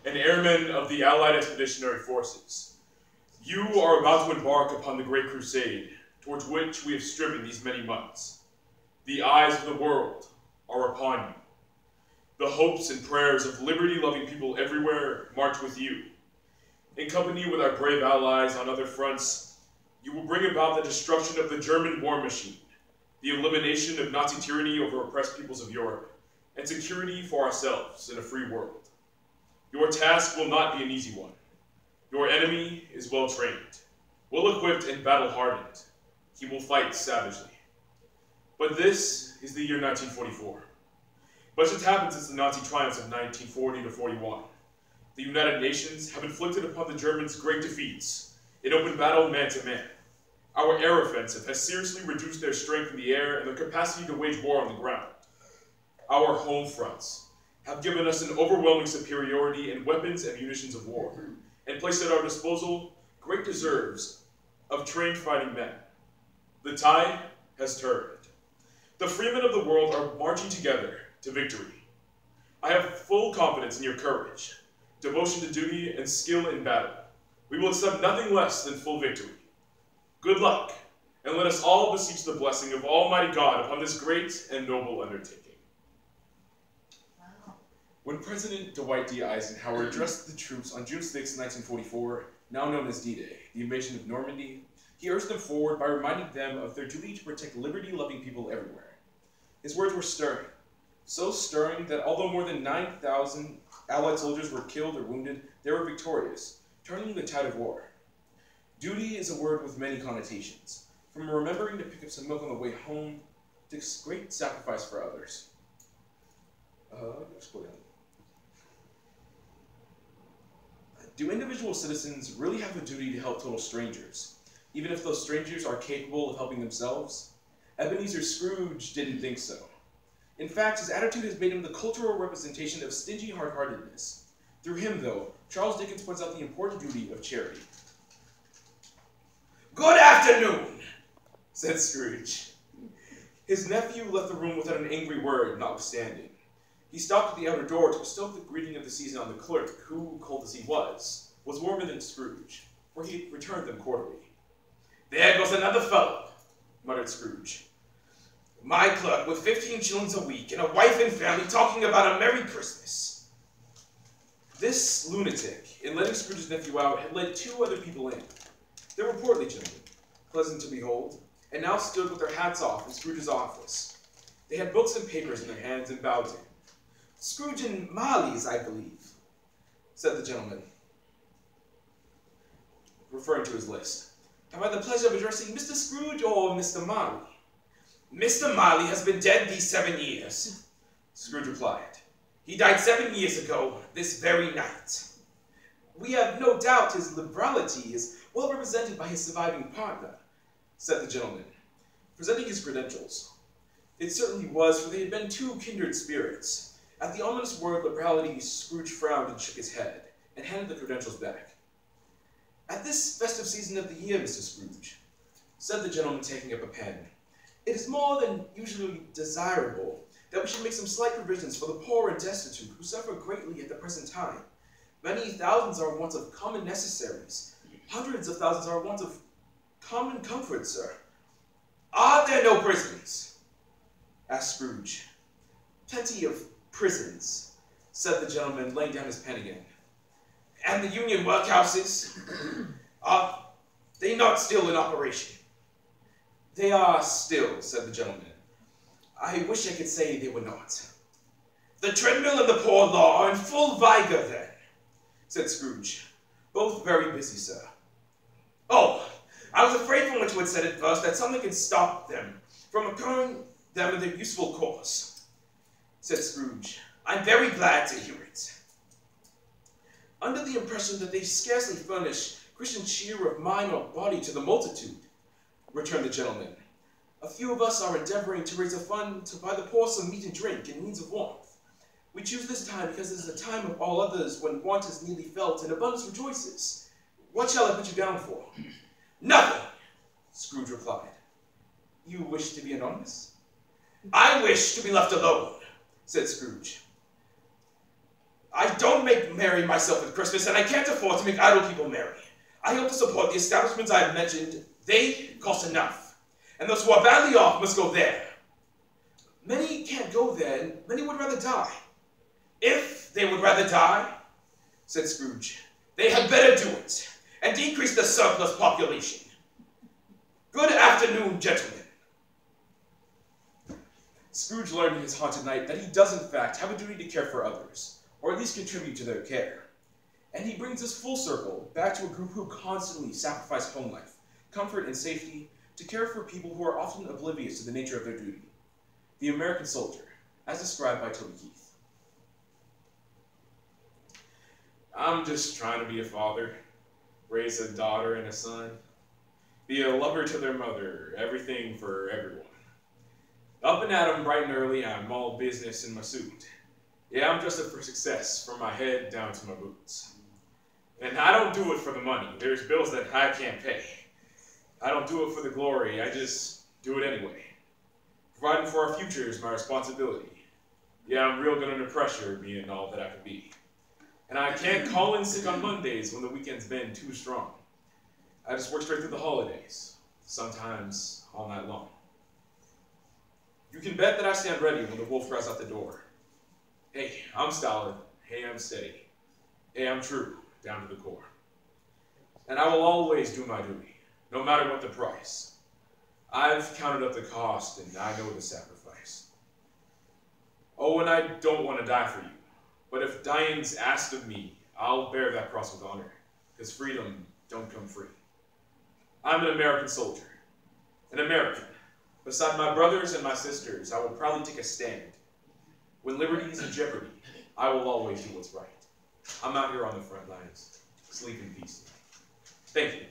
and airmen of the Allied Expeditionary Forces. You are about to embark upon the Great Crusade, towards which we have striven these many months. The eyes of the world are upon you. The hopes and prayers of liberty-loving people everywhere march with you. In company with our brave allies on other fronts, you will bring about the destruction of the German war machine, the elimination of Nazi tyranny over oppressed peoples of Europe, and security for ourselves in a free world. Your task will not be an easy one. Your enemy is well-trained, well-equipped, and battle-hardened. He will fight savagely. But this is the year 1944. Much has happened since the Nazi triumphs of 1940 to 41. The United Nations have inflicted upon the Germans great defeats in open battle man-to-man. Our air offensive has seriously reduced their strength in the air and their capacity to wage war on the ground. Our home fronts have given us an overwhelming superiority in weapons and munitions of war, and placed at our disposal great reserves of trained fighting men. The tide has turned. The freemen of the world are marching together to victory. I have full confidence in your courage, devotion to duty, and skill in battle. We will accept nothing less than full victory. Good luck, and let us all beseech the blessing of Almighty God upon this great and noble undertaking. Wow. When President Dwight D. Eisenhower addressed the troops on June 6, 1944, now known as D-Day, the invasion of Normandy, he urged them forward by reminding them of their duty to protect liberty-loving people everywhere. His words were stirring, so stirring that although more than 9,000 Allied soldiers were killed or wounded, they were victorious, turning the tide of war. Duty is a word with many connotations, from remembering to pick up some milk on the way home to great sacrifice for others. Do individual citizens really have a duty to help total strangers, even if those strangers are capable of helping themselves? Ebenezer Scrooge didn't think so. In fact, his attitude has made him the cultural representation of stingy hard-heartedness. Through him, though, Charles Dickens points out the important duty of charity. "Good afternoon," said Scrooge. His nephew left the room without an angry word, notwithstanding. He stopped at the outer door to bestow the greeting of the season on the clerk, who, cold as he was warmer than Scrooge, for he returned them cordially. "There goes another fellow," muttered Scrooge. "My clerk with 15 shillings a week and a wife and family talking about a Merry Christmas." This lunatic, in letting Scrooge's nephew out, had led two other people in. They were portly gentlemen, pleasant to behold, and now stood with their hats off in Scrooge's office. They had books and papers in their hands and bowed to him. "Scrooge and Marley's, I believe," said the gentleman, referring to his list. "Have I the pleasure of addressing Mr. Scrooge or Mr. Marley?" "Mr. Marley has been dead these 7 years," Scrooge replied. "He died 7 years ago, this very night." "We have no doubt his liberality is well represented by his surviving partner," said the gentleman, presenting his credentials. It certainly was, for they had been two kindred spirits. At the ominous word liberality, Scrooge frowned and shook his head, and handed the credentials back. "At this festive season of the year, Mr. Scrooge," said the gentleman, taking up a pen, "it is more than usually desirable that we should make some slight provisions for the poor and destitute who suffer greatly at the present time. Many thousands are in want of common necessaries. Hundreds of thousands are in want of common comfort, sir." "Are there no prisons?" asked Scrooge. "Plenty of prisons," said the gentleman, laying down his pen again. "And the union workhouses? Are they not still in operation?" "They are still," said the gentleman. "I wish I could say they were not." "The treadmill and the poor law are in full vigor, then?" said Scrooge. "Both very busy, sir." "Oh, I was afraid from what you had said at first that something could stop them from occurring them in their useful course," said Scrooge. "I'm very glad to hear it." "Under the impression that they scarcely furnish Christian cheer of mind or body to the multitude," returned the gentleman. "A few of us are endeavoring to raise a fund to buy the poor some meat and drink and means of warmth. We choose this time because it is a time of all others when want is nearly felt and abundance rejoices. What shall I put you down for?" "Nothing," Scrooge replied. "You wish to be anonymous?" "I wish to be left alone," said Scrooge. I don't make merry myself at Christmas, and I can't afford to make idle people merry. I hope to support the establishments I have mentioned. They cost enough, and those who are badly off must go there. Many can't go there, and many would rather die. If they would rather die, said Scrooge, they had better do it, and decrease the surplus population. Good afternoon, gentlemen. Scrooge learned in his haunted night that he does in fact have a duty to care for others, or at least contribute to their care. And he brings us full circle back to a group who constantly sacrifice home life, comfort, and safety to care for people who are often oblivious to the nature of their duty. The American soldier, as described by Toby Keith. I'm just trying to be a father, raise a daughter and a son, be a lover to their mother, everything for everyone. Up and at 'em bright and early, I'm all business in my suit. Yeah, I'm dressed up for success, from my head down to my boots. And I don't do it for the money. There's bills that I can't pay. I don't do it for the glory, I just do it anyway. Providing for our future is my responsibility. Yeah, I'm real good under pressure, being all that I can be. And I can't call in sick on Mondays when the weekend's been too strong. I just work straight through the holidays, sometimes all night long. You can bet that I stand ready when the wolf cries out the door. Hey, I'm stolid. Hey, I'm steady. Hey, I'm true, down to the core. And I will always do my duty, no matter what the price. I've counted up the cost, and I know the sacrifice. Oh, and I don't want to die for you. But if dying's asked of me, I'll bear that cross with honor, because freedom don't come free. I'm an American soldier, an American. Beside my brothers and my sisters, I will proudly take a stand. When liberty's in jeopardy, I will always do what's right. I'm out here on the front lines. Sleep in peace. Thank you.